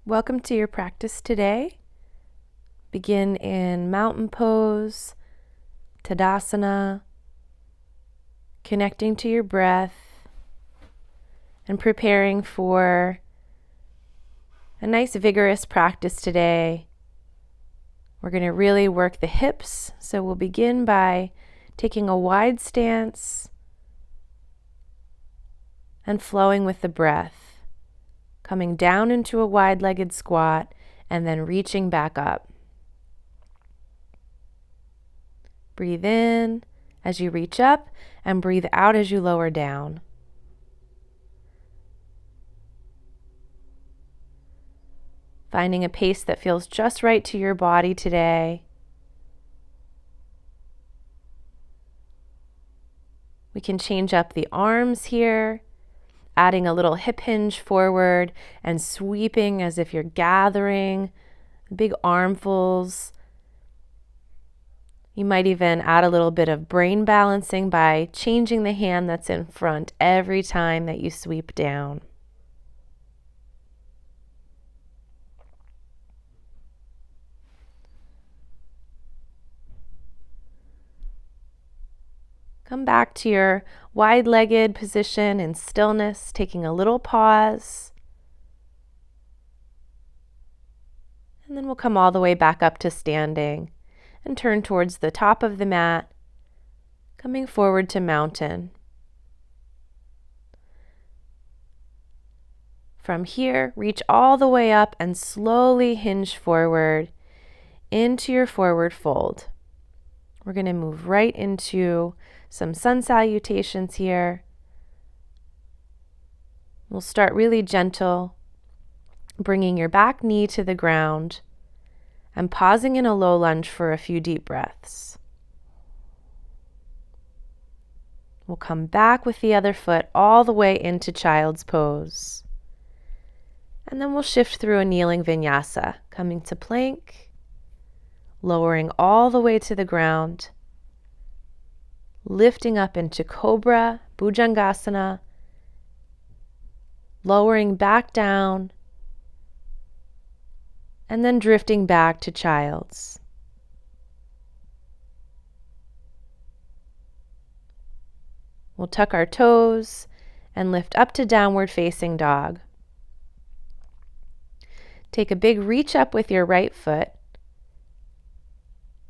Welcome to your practice today. Begin in mountain pose, Tadasana, connecting to your breath and preparing for a nice vigorous practice today. We're going to really work the hips, so we'll begin by taking a wide stance and flowing with the breath. Coming down into a wide-legged squat and then reaching back up. Breathe in as you reach up and breathe out as you lower down. Finding a pace that feels just right to your body today. We can change up the arms here, adding a little hip hinge forward and sweeping as if you're gathering big armfuls. You might even add a little bit of brain balancing by changing the hand that's in front every time that you sweep down. Come back to your wide-legged position in stillness, taking a little pause. And then we'll come all the way back up to standing and turn towards the top of the mat, coming forward to mountain. From here, reach all the way up and slowly hinge forward into your forward fold. We're going to move right into some sun salutations here. We'll start really gentle, bringing your back knee to the ground and pausing in a low lunge for a few deep breaths. We'll come back with the other foot all the way into child's pose. And then we'll shift through a kneeling vinyasa, coming to plank, lowering all the way to the ground, lifting up into cobra, bhujangasana, lowering back down, and then drifting back to child's. We'll tuck our toes and lift up to downward facing dog. Take a big reach up with your right foot.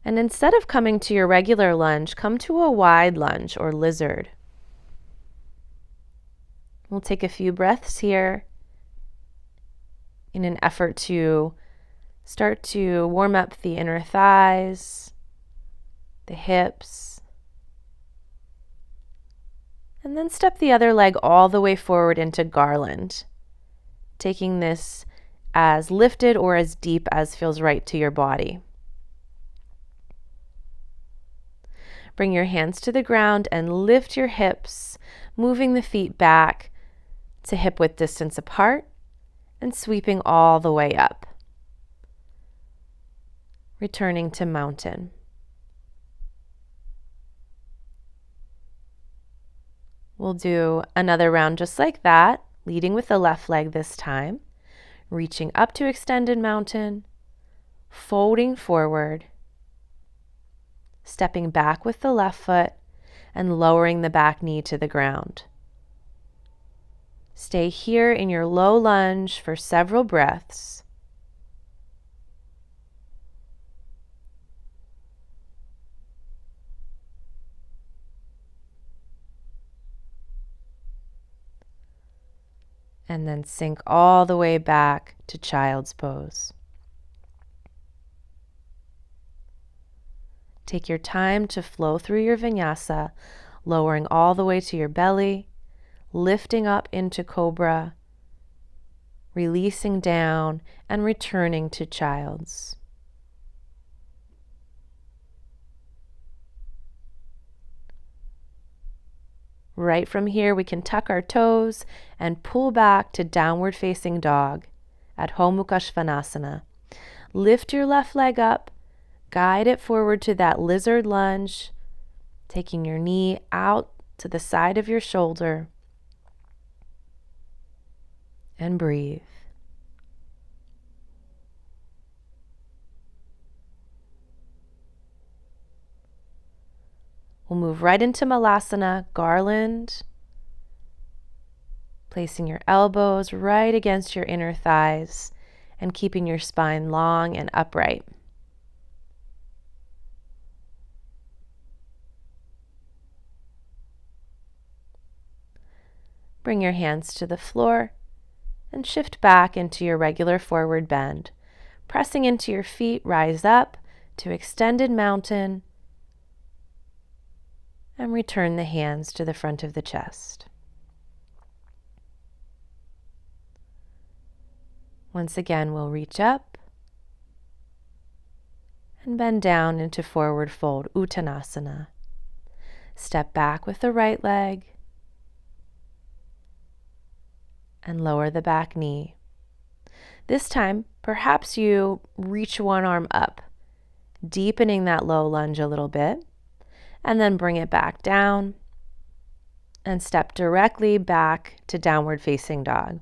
And instead of coming to your regular lunge, come to a wide lunge or lizard. We'll take a few breaths here in an effort to start to warm up the inner thighs, the hips, and then step the other leg all the way forward into garland, taking this as lifted or as deep as feels right to your body. Bring your hands to the ground and lift your hips, moving the feet back to hip width distance apart and sweeping all the way up. Returning to mountain. We'll do another round just like that, leading with the left leg this time, reaching up to extended mountain, folding forward, stepping back with the left foot and lowering the back knee to the ground. Stay here in your low lunge for several breaths. And then sink all the way back to child's pose. Take your time to flow through your vinyasa, lowering all the way to your belly, lifting up into cobra, releasing down, and returning to child's. Right from here, we can tuck our toes and pull back to downward facing dog at Adho Mukha Svanasana. Lift your left leg up, guide it forward to that lizard lunge, taking your knee out to the side of your shoulder, and breathe. We'll move right into Malasana Garland, placing your elbows right against your inner thighs and keeping your spine long and upright. Bring your hands to the floor and shift back into your regular forward bend. Pressing into your feet, rise up to extended mountain and return the hands to the front of the chest. Once again, we'll reach up and bend down into forward fold, Uttanasana. Step back with the right leg and lower the back knee. This time, perhaps you reach one arm up, deepening that low lunge a little bit, and then bring it back down and step directly back to downward facing dog.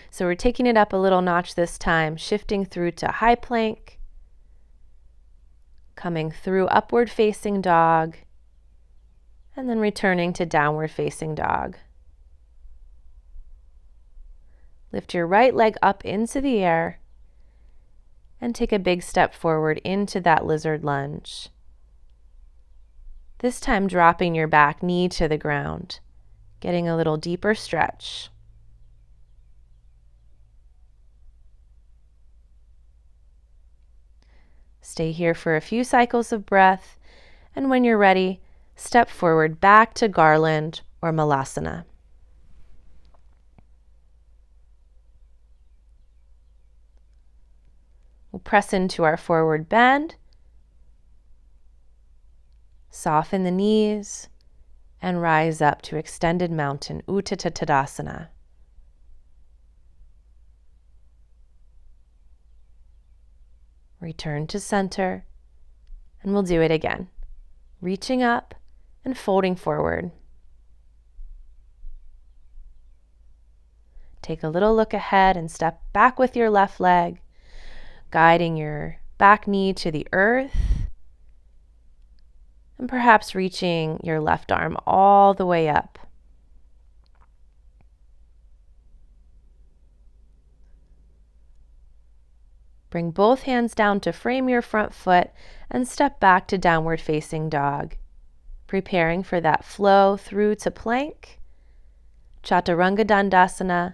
So we're taking it up a little notch this time, shifting through to high plank, coming through upward facing dog, and then returning to downward facing dog. Lift your right leg up into the air and take a big step forward into that lizard lunge. This time dropping your back knee to the ground, getting a little deeper stretch. Stay here for a few cycles of breath, and when you're ready, step forward back to Garland or Malasana. We'll press into our forward bend, soften the knees, and rise up to extended mountain, Uttatadasana. Return to center, and we'll do it again. Reaching up and folding forward. Take a little look ahead and step back with your left leg, guiding your back knee to the earth, and perhaps reaching your left arm all the way up. Bring both hands down to frame your front foot and step back to downward facing dog, preparing for that flow through to plank, Chaturanga Dandasana,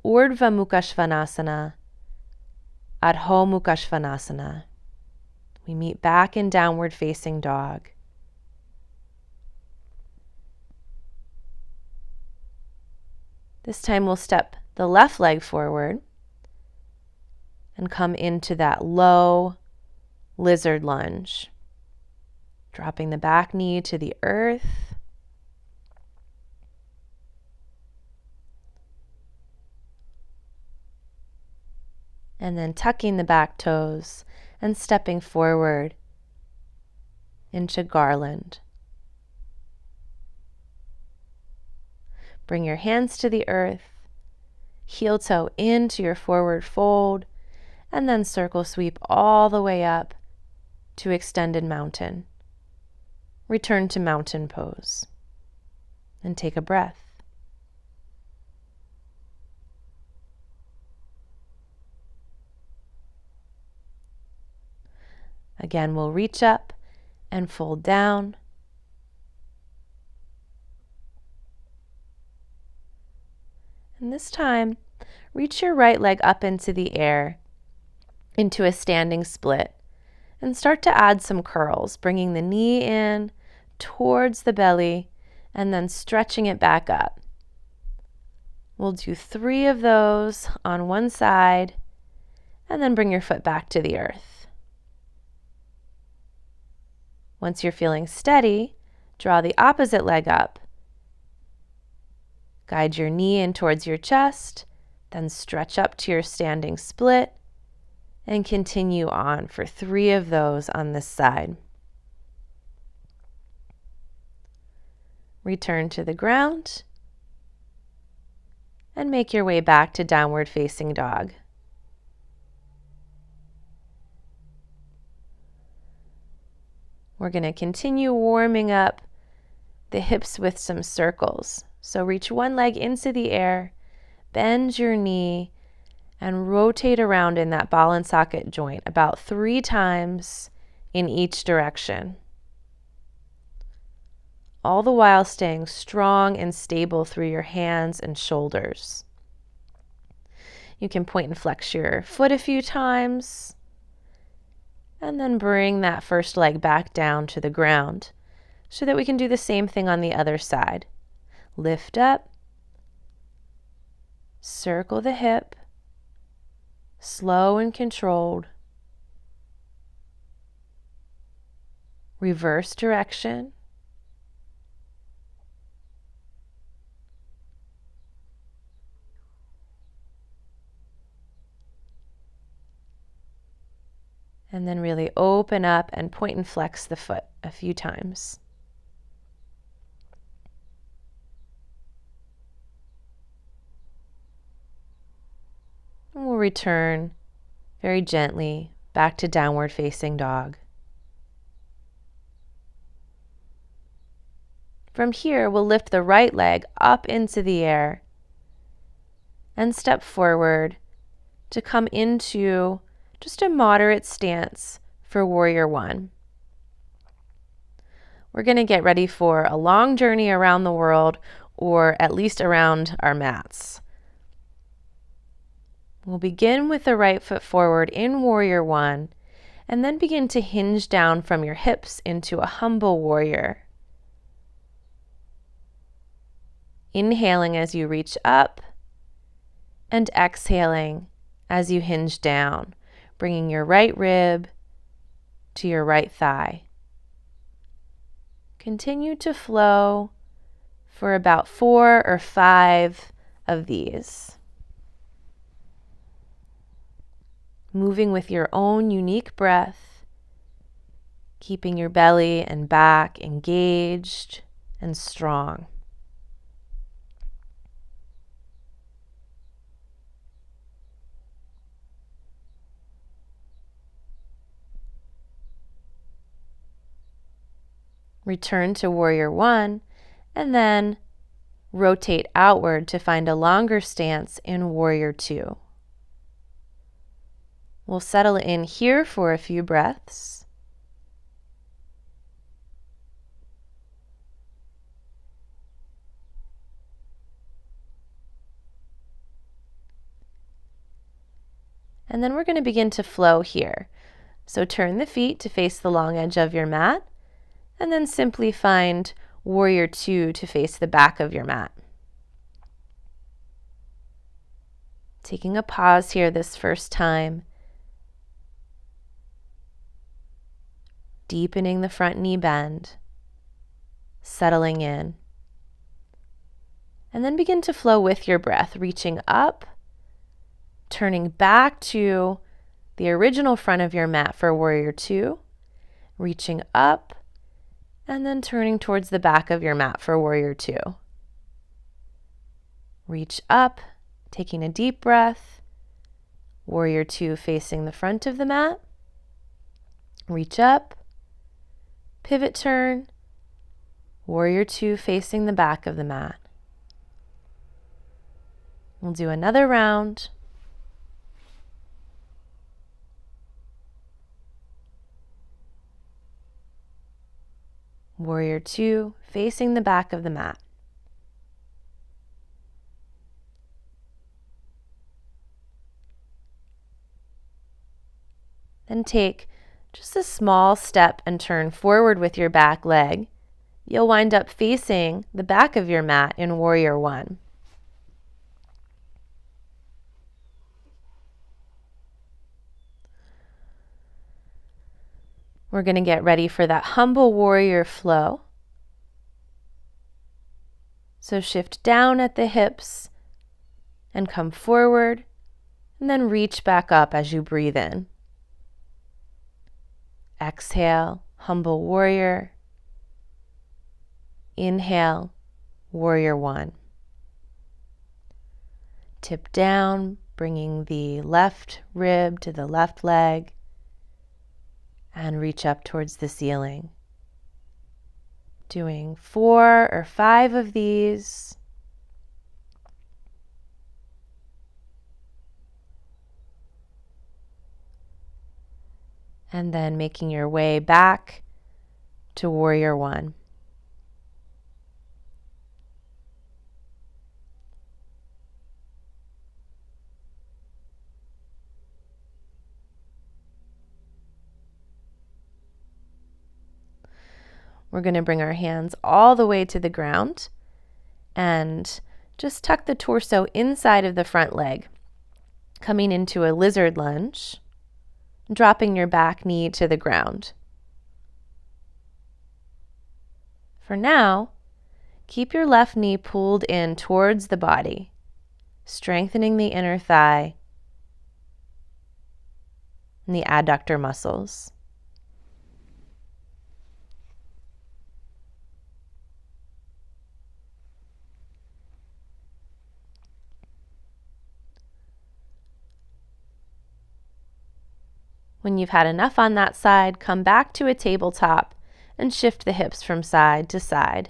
Urdhva Mukha Svanasana, Adho Mukha Svanasana. We meet back in downward facing dog. This time we'll step the left leg forward and come into that low lizard lunge, dropping the back knee to the earth. And then tucking the back toes and stepping forward into Garland. Bring your hands to the earth, heel toe into your forward fold, and then circle sweep all the way up to extended mountain. Return to mountain pose and take a breath. Again, we'll reach up and fold down. And this time, reach your right leg up into the air, into a standing split, and start to add some curls, bringing the knee in towards the belly and then stretching it back up. We'll do 3 of those on one side, and then bring your foot back to the earth. Once you're feeling steady, draw the opposite leg up. Guide your knee in towards your chest, then stretch up to your standing split, and continue on for 3 of those on this side. Return to the ground and make your way back to downward facing dog. We're going to continue warming up the hips with some circles. So reach one leg into the air, bend your knee, and rotate around in that ball and socket joint about 3 times in each direction. All the while staying strong and stable through your hands and shoulders. You can point and flex your foot a few times, and then bring that first leg back down to the ground so that we can do the same thing on the other side. Lift up, circle the hip, slow and controlled. Reverse direction. And then really open up and point and flex the foot a few times. And we'll return very gently back to downward facing dog. From here, we'll lift the right leg up into the air and step forward to come into just a moderate stance for Warrior One. We're going to get ready for a long journey around the world, or at least around our mats. We'll begin with the right foot forward in Warrior One, and then begin to hinge down from your hips into a humble warrior. Inhaling as you reach up, and exhaling as you hinge down, bringing your right rib to your right thigh. Continue to flow for about 4 or 5 of these. Moving with your own unique breath, keeping your belly and back engaged and strong. Return to Warrior One, and then rotate outward to find a longer stance in Warrior Two. We'll settle in here for a few breaths. And then we're going to begin to flow here. So turn the feet to face the long edge of your mat, and then simply find Warrior Two to face the back of your mat. Taking a pause here this first time. Deepening the front knee bend. Settling in. And then begin to flow with your breath, reaching up, turning back to the original front of your mat for Warrior Two, reaching up, and then turning towards the back of your mat for Warrior Two. Reach up, taking a deep breath. Warrior Two facing the front of the mat. Reach up, pivot turn. Warrior Two facing the back of the mat. We'll do another round. Warrior Two facing the back of the mat. Then take just a small step and turn forward with your back leg. You'll wind up facing the back of your mat in Warrior One. We're going to get ready for that humble warrior flow. So shift down at the hips and come forward, and then reach back up as you breathe in. Exhale, humble warrior. Inhale, Warrior One. Tip down, bringing the left rib to the left leg, and reach up towards the ceiling. Doing 4 or 5 of these. And then making your way back to Warrior One. We're going to bring our hands all the way to the ground and just tuck the torso inside of the front leg, coming into a lizard lunge, dropping your back knee to the ground. For now, keep your left knee pulled in towards the body, strengthening the inner thigh and the adductor muscles. When you've had enough on that side, come back to a tabletop and shift the hips from side to side.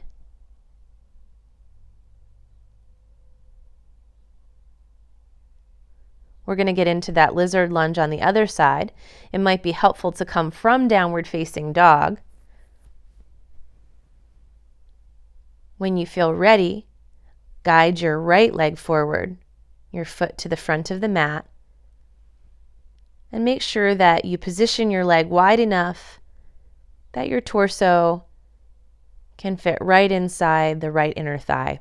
We're going to get into that lizard lunge on the other side. It might be helpful to come from downward facing dog. When you feel ready, guide your right leg forward, your foot to the front of the mat, and make sure that you position your leg wide enough that your torso can fit right inside the right inner thigh.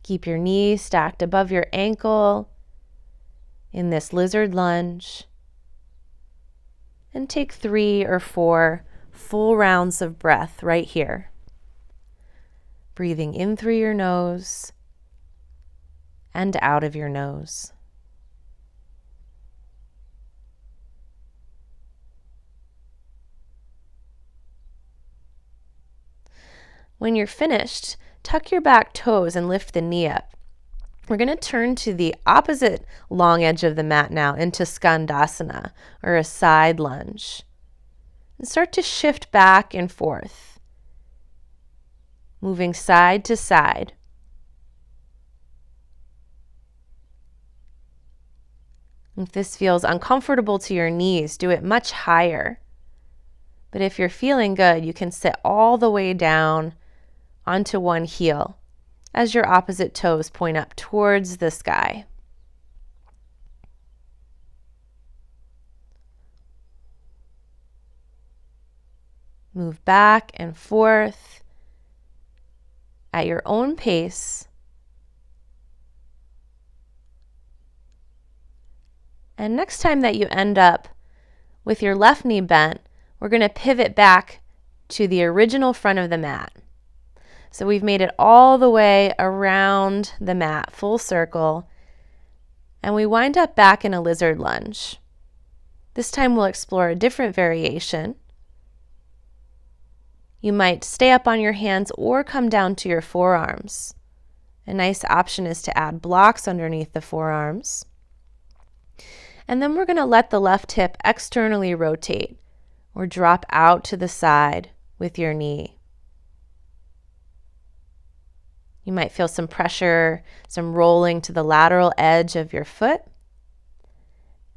Keep your knees stacked above your ankle in this lizard lunge, and take 3 or 4 full rounds of breath right here. Breathing in through your nose and out of your nose. When you're finished, tuck your back toes and lift the knee up. We're going to turn to the opposite long edge of the mat now into Skandasana, or a side lunge. And start to shift back and forth, moving side to side. If this feels uncomfortable to your knees, do it much higher. But if you're feeling good, you can sit all the way down onto one heel as your opposite toes point up towards the sky. Move back and forth at your own pace. And next time that you end up with your left knee bent, we're going to pivot back to the original front of the mat. So we've made it all the way around the mat, full circle, and we wind up back in a lizard lunge. This time we'll explore a different variation. You might stay up on your hands or come down to your forearms. A nice option is to add blocks underneath the forearms. And then we're going to let the left hip externally rotate or drop out to the side with your knee. You might feel some pressure, some rolling to the lateral edge of your foot.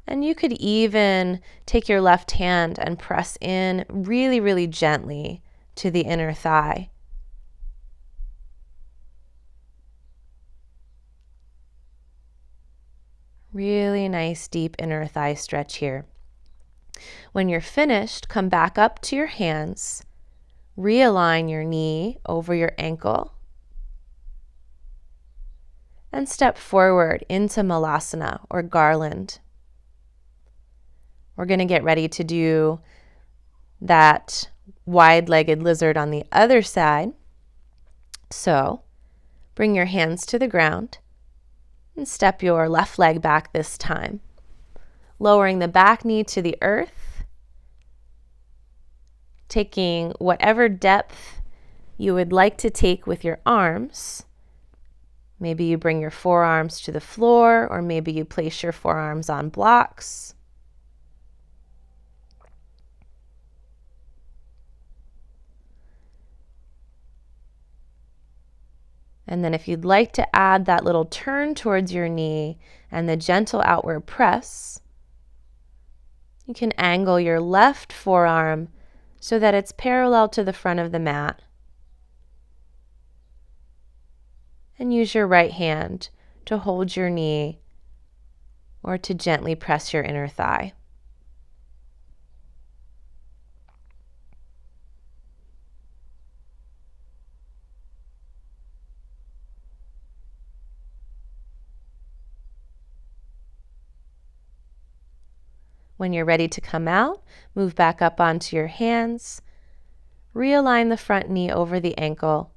And you could even take your left hand and press in really, really gently to the inner thigh. Really nice deep inner thigh stretch here. When you're finished, come back up to your hands, realign your knee over your ankle, and step forward into Malasana or Garland. We're going to get ready to do that wide-legged lizard on the other side. So bring your hands to the ground and step your left leg back this time, lowering the back knee to the earth, taking whatever depth you would like to take with your arms. Maybe you bring your forearms to the floor, or maybe you place your forearms on blocks. And then if you'd like to add that little turn towards your knee and the gentle outward press, you can angle your left forearm so that it's parallel to the front of the mat. And use your right hand to hold your knee or to gently press your inner thigh. When you're ready to come out, move back up onto your hands, realign the front knee over the ankle,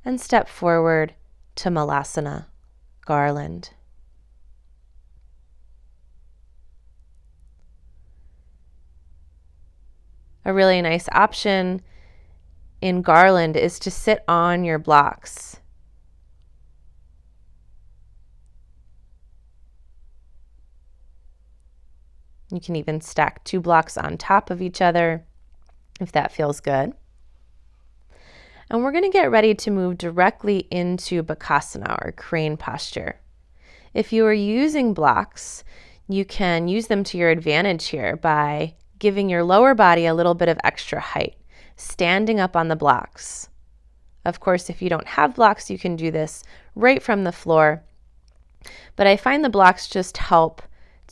and step forward to Malasana Garland. A really nice option in Garland is to sit on your blocks. You can even stack 2 blocks on top of each other if that feels good. And we're going to get ready to move directly into Bakasana, or crane posture. If you are using blocks, you can use them to your advantage here by giving your lower body a little bit of extra height, standing up on the blocks. Of course, if you don't have blocks, you can do this right from the floor. But I find the blocks just help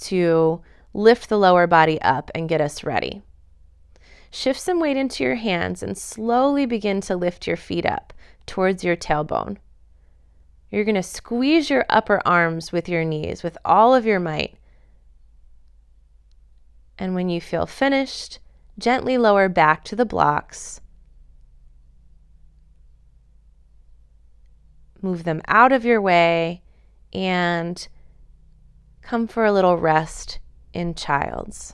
to lift the lower body up and get us ready. Shift some weight into your hands and slowly begin to lift your feet up towards your tailbone. You're going to squeeze your upper arms with your knees with all of your might. And when you feel finished, gently lower back to the blocks. Move them out of your way and come for a little rest in Child's.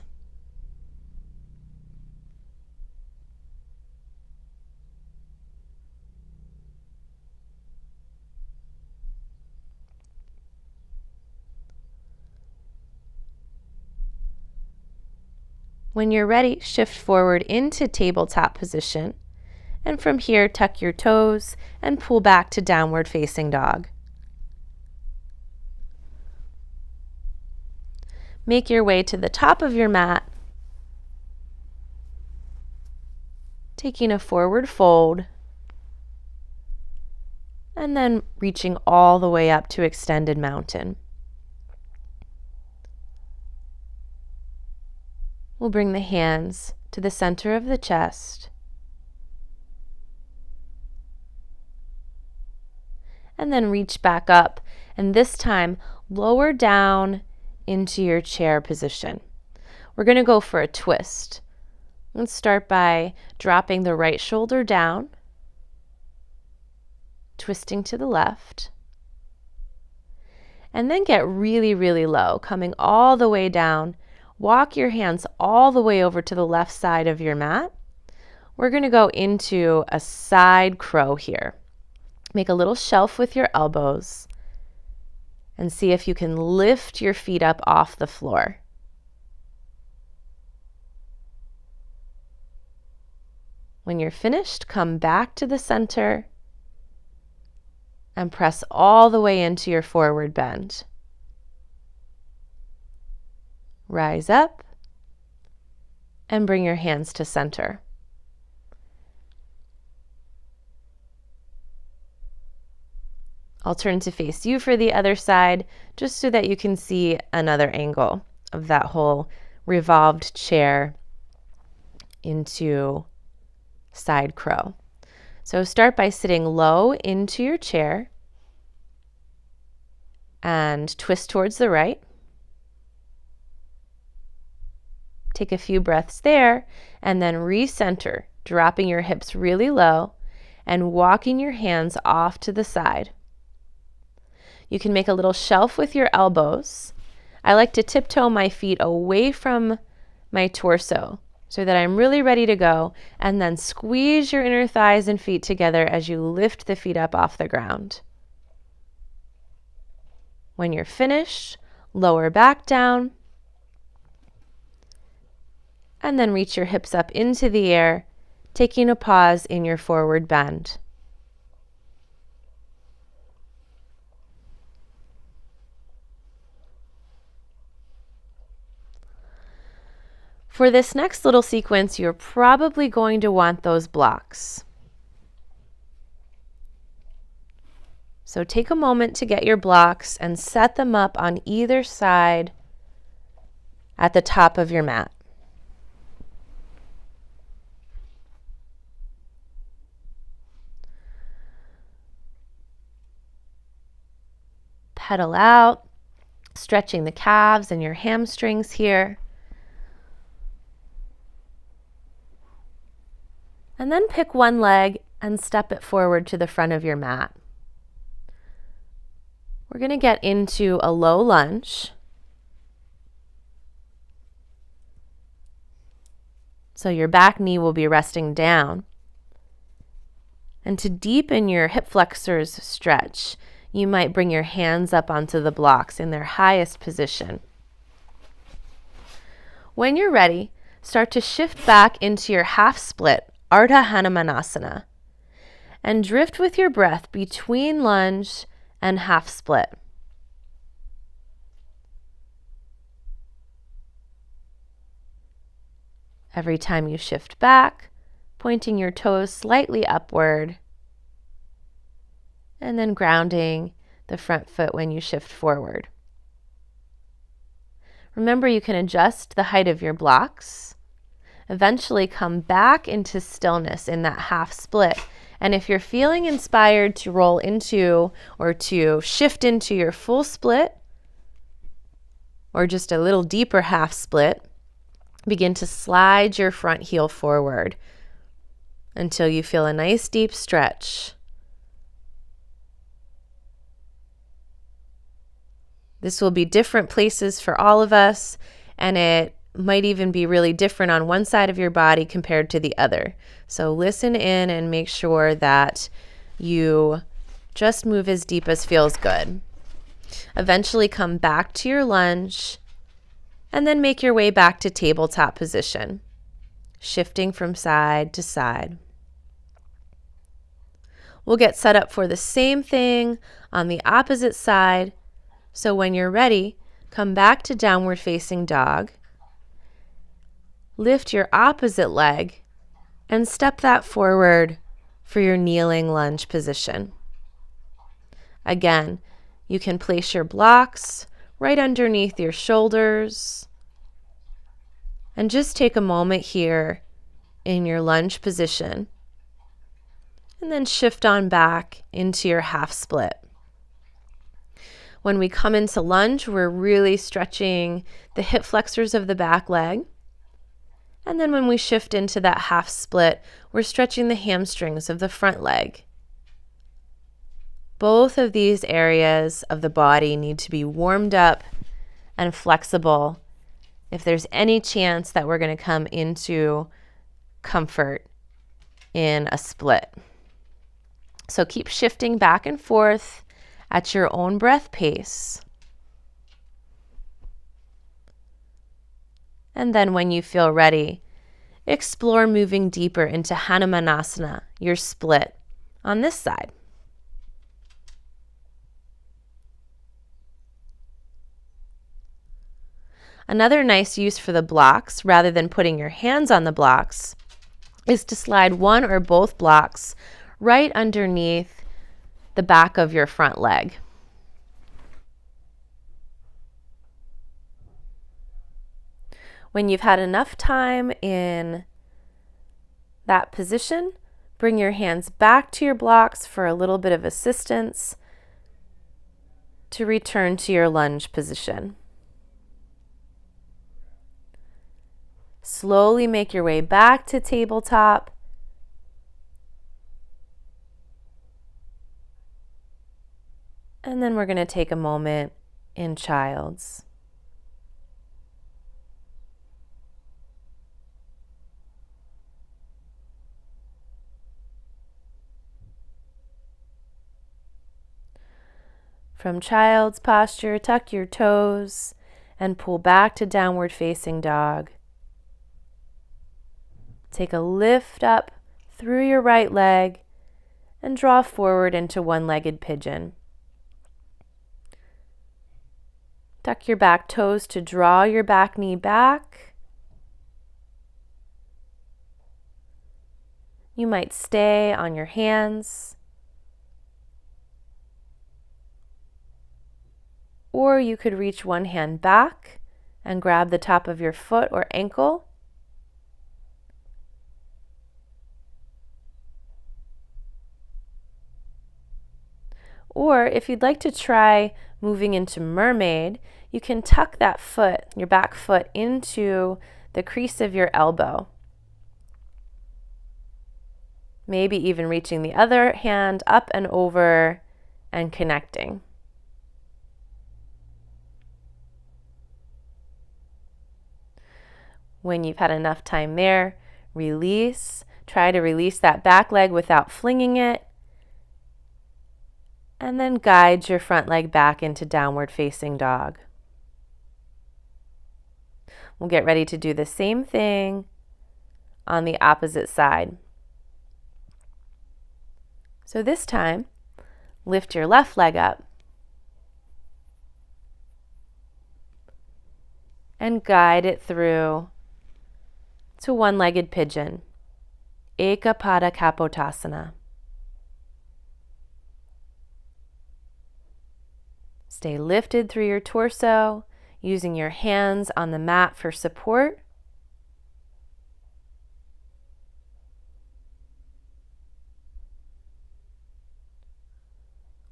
When you're ready, shift forward into tabletop position, and from here tuck your toes and pull back to downward facing dog. Make your way to the top of your mat, taking a forward fold, and then reaching all the way up to extended mountain. We'll bring the hands to the center of the chest, and then reach back up, and this time lower down into your chair position. We're going to go for a twist. Let's start by dropping the right shoulder down, twisting to the left, and then get really, really low, coming all the way down. Walk your hands all the way over to the left side of your mat. We're going to go into a side crow here. Make a little shelf with your elbows and see if you can lift your feet up off the floor. When you're finished, come back to the center and press all the way into your forward bend. Rise up and bring your hands to center. I'll turn to face you for the other side, just so that you can see another angle of that whole revolved chair into side crow. So start by sitting low into your chair and twist towards the right. Take a few breaths there and then recenter, dropping your hips really low and walking your hands off to the side. You can make a little shelf with your elbows. I like to tiptoe my feet away from my torso so that I'm really ready to go, and then squeeze your inner thighs and feet together as you lift the feet up off the ground. When you're finished, lower back down, and then reach your hips up into the air, taking a pause in your forward bend. For this next little sequence, you're probably going to want those blocks. So take a moment to get your blocks and set them up on either side at the top of your mat. Pedal out, stretching the calves and your hamstrings here. And then pick one leg and step it forward to the front of your mat. We're going to get into a low lunge. So your back knee will be resting down. And to deepen your hip flexors stretch, you might bring your hands up onto the blocks in their highest position. When you're ready, start to shift back into your half split, Ardha Hanumanasana, and drift with your breath between lunge and half split. Every time you shift back, pointing your toes slightly upward, and then grounding the front foot when you shift forward. Remember, you can adjust the height of your blocks. Eventually come back into stillness in that half split. And if you're feeling inspired to roll into or to shift into your full split, or just a little deeper half split, begin to slide your front heel forward until you feel a nice deep stretch. This will be different places for all of us, and it might even be really different on one side of your body compared to the other. So listen in and make sure that you just move as deep as feels good. Eventually come back to your lunge and then make your way back to tabletop position, shifting from side to side. We'll get set up for the same thing on the opposite side. So when you're ready, come back to downward facing dog. Lift your opposite leg and step that forward for your kneeling lunge position. Again, you can place your blocks right underneath your shoulders and just take a moment here in your lunge position and then shift on back into your half split. When we come into lunge, we're really stretching the hip flexors of the back leg. And then when we shift into that half split, we're stretching the hamstrings of the front leg. Both of these areas of the body need to be warmed up and flexible if there's any chance that we're going to come into comfort in a split. So keep shifting back and forth at your own breath pace. And then when you feel ready, explore moving deeper into Hanumanasana, your split, on this side. Another nice use for the blocks, rather than putting your hands on the blocks, is to slide one or both blocks right underneath the back of your front leg. When you've had enough time in that position, bring your hands back to your blocks for a little bit of assistance to return to your lunge position. Slowly make your way back to tabletop. And then we're going to take a moment in child's. From child's posture, tuck your toes and pull back to downward facing dog. Take a lift up through your right leg and draw forward into one-legged pigeon. Tuck your back toes to draw your back knee back. You might stay on your hands, or you could reach one hand back and grab the top of your foot or ankle. Or if you'd like to try moving into mermaid, you can tuck that foot, your back foot, into the crease of your elbow. Maybe even reaching the other hand up and over and connecting. When you've had enough time there, release. Try to release that back leg without flinging it. And then guide your front leg back into downward facing dog. We'll get ready to do the same thing on the opposite side. So this time, lift your left leg up and guide it through to one-legged pigeon, Ekapata Kapotasana. Stay lifted through your torso, using your hands on the mat for support.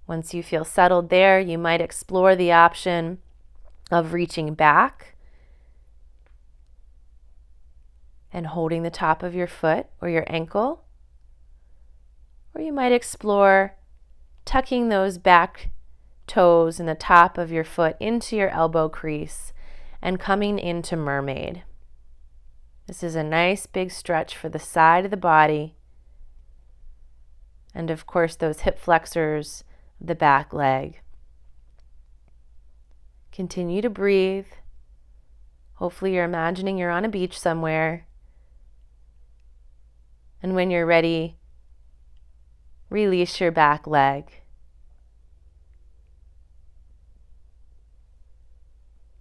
Once you feel settled there, you might explore the option of reaching back and holding the top of your foot or your ankle. Or you might explore tucking those back toes and the top of your foot into your elbow crease and coming into mermaid. This is a nice big stretch for the side of the body and of course those hip flexors of the back leg. Continue to breathe. Hopefully you're imagining you're on a beach somewhere. And when you're ready, release your back leg.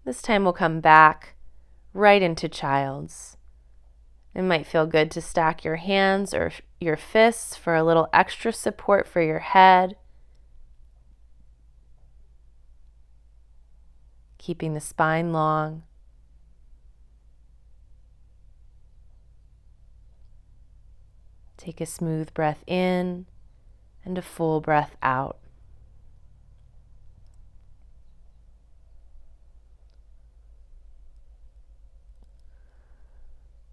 This time we'll come back right into child's. It might feel good to stack your hands or your fists for a little extra support for your head. Keeping the spine long. Take a smooth breath in and a full breath out.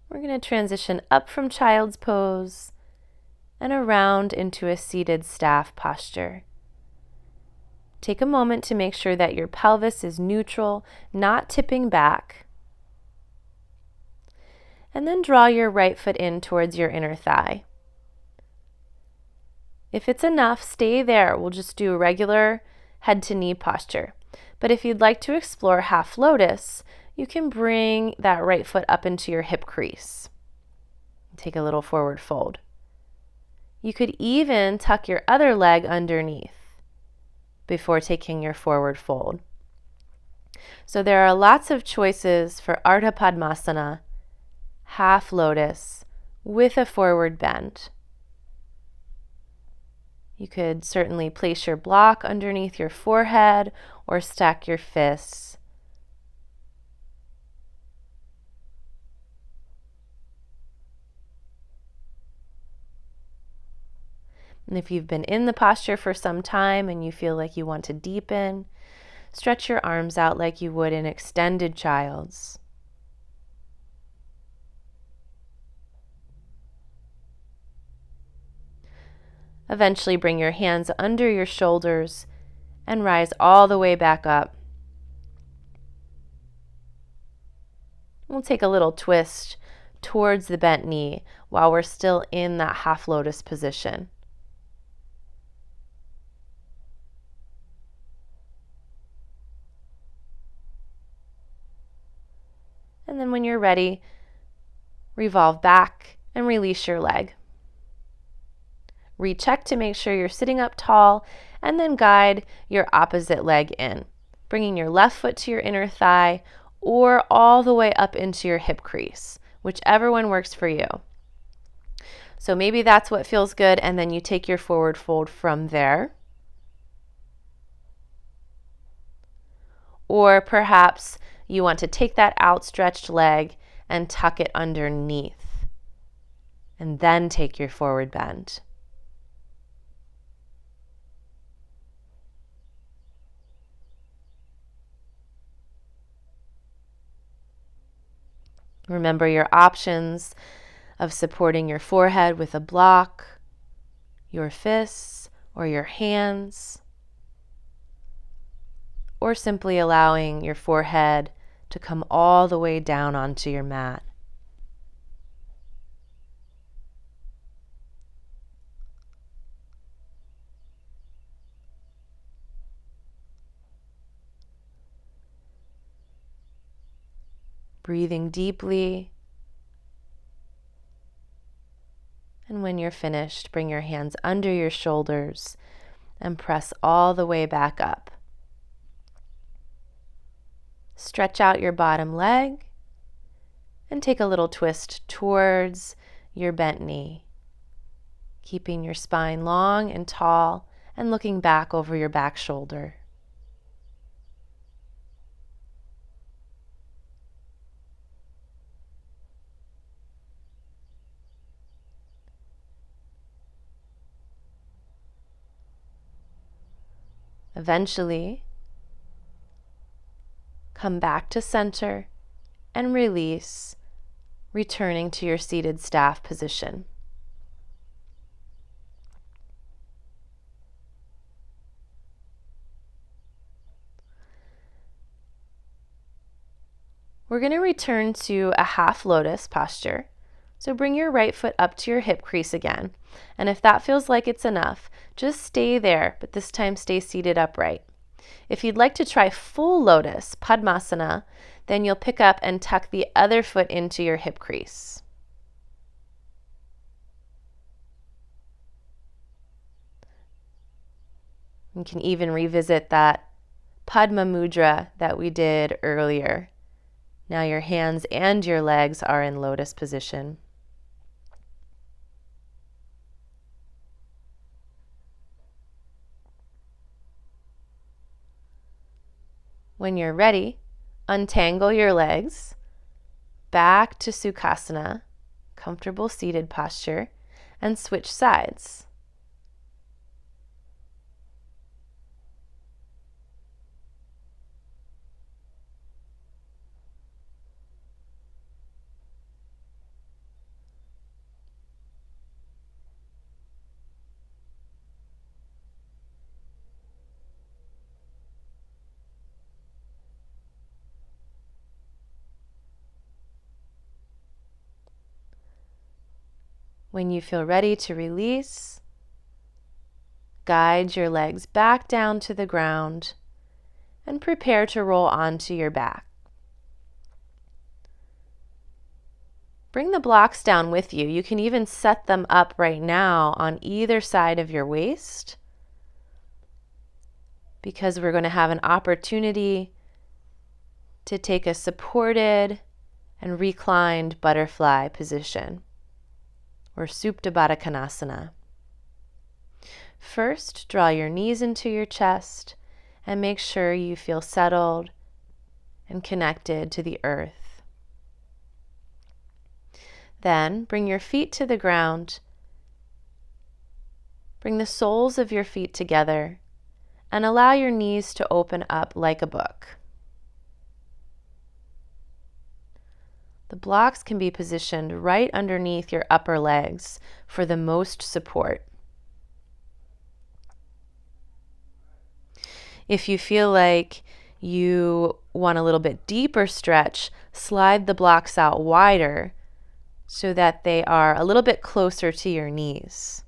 We're going to transition up from child's pose and around into a seated staff posture. Take a moment to make sure that your pelvis is neutral, not tipping back. And then draw your right foot in towards your inner thigh. If it's enough, stay there. We'll just do a regular head to knee posture. But if you'd like to explore half lotus, you can bring that right foot up into your hip crease. Take a little forward fold. You could even tuck your other leg underneath before taking your forward fold. So there are lots of choices for Ardha Padmasana, half lotus, with a forward bend. You could certainly place your block underneath your forehead or stack your fists. And if you've been in the posture for some time and you feel like you want to deepen, stretch your arms out like you would in extended child's. Eventually bring your hands under your shoulders and rise all the way back up. We'll take a little twist towards the bent knee while we're still in that half lotus position. And then when you're ready, revolve back and release your leg. Recheck to make sure you're sitting up tall, and then guide your opposite leg in, bringing your left foot to your inner thigh or all the way up into your hip crease, whichever one works for you. So maybe that's what feels good, and then you take your forward fold from there. Or perhaps you want to take that outstretched leg and tuck it underneath, and then take your forward bend. Remember your options of supporting your forehead with a block, your fists, or your hands, or simply allowing your forehead to come all the way down onto your mat. Breathing deeply. And when you're finished, bring your hands under your shoulders and press all the way back up. Stretch out your bottom leg and take a little twist towards your bent knee, keeping your spine long and tall and looking back over your back shoulder. Eventually, come back to center and release, returning to your seated staff position. We're going to return to a half lotus posture. So bring your right foot up to your hip crease again. And if that feels like it's enough, just stay there, but this time stay seated upright. If you'd like to try full lotus, Padmasana, then you'll pick up and tuck the other foot into your hip crease. You can even revisit that Padma Mudra that we did earlier. Now your hands and your legs are in lotus position. When you're ready, untangle your legs, back to Sukhasana, comfortable seated posture, and switch sides. When you feel ready to release, guide your legs back down to the ground and prepare to roll onto your back. Bring the blocks down with you. You can even set them up right now on either side of your waist, because we're going to have an opportunity to take a supported and reclined butterfly position, or Souptabatakanasana. First, draw your knees into your chest and make sure you feel settled and connected to the earth. Then, bring your feet to the ground. Bring the soles of your feet together and allow your knees to open up like a book. The blocks can be positioned right underneath your upper legs for the most support. If you feel like you want a little bit deeper stretch, slide the blocks out wider so that they are a little bit closer to your knees.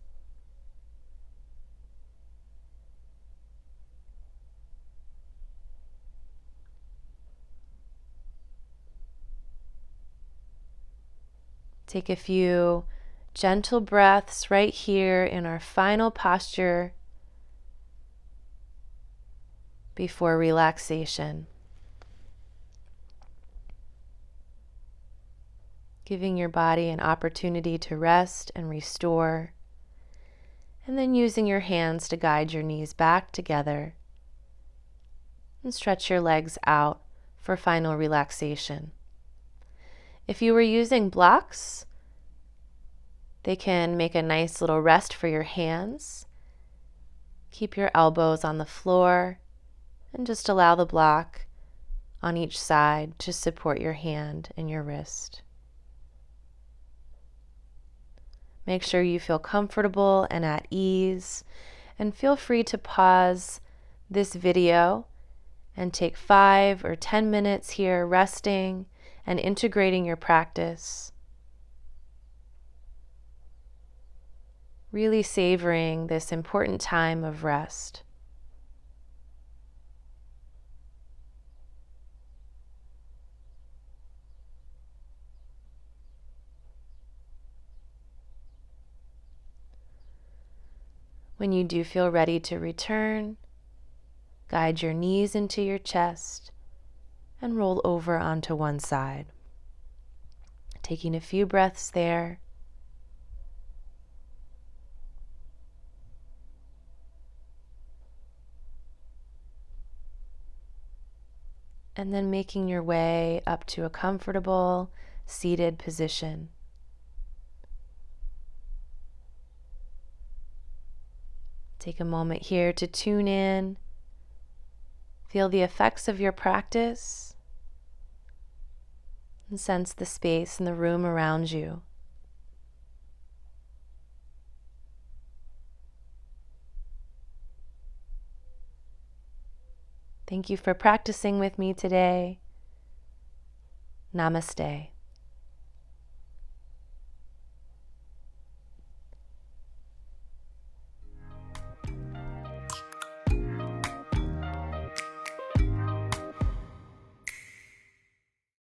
Take a few gentle breaths right here in our final posture before relaxation. giving your body an opportunity to rest and restore, and then using your hands to guide your knees back together and stretch your legs out for final relaxation. If you were using blocks, they can make a nice little rest for your hands. Keep your elbows on the floor and just allow the block on each side to support your hand and your wrist. Make sure you feel comfortable and at ease, and feel free to pause this video and take 5 or 10 minutes here resting and integrating your practice. Really savoring this important time of rest. When you do feel ready to return, guide your knees into your chest and roll over onto one side. Taking a few breaths there. And then making your way up to a comfortable seated position. Take a moment here to tune in, feel the effects of your practice, and sense the space in the room around you. Thank you for practicing with me today. Namaste.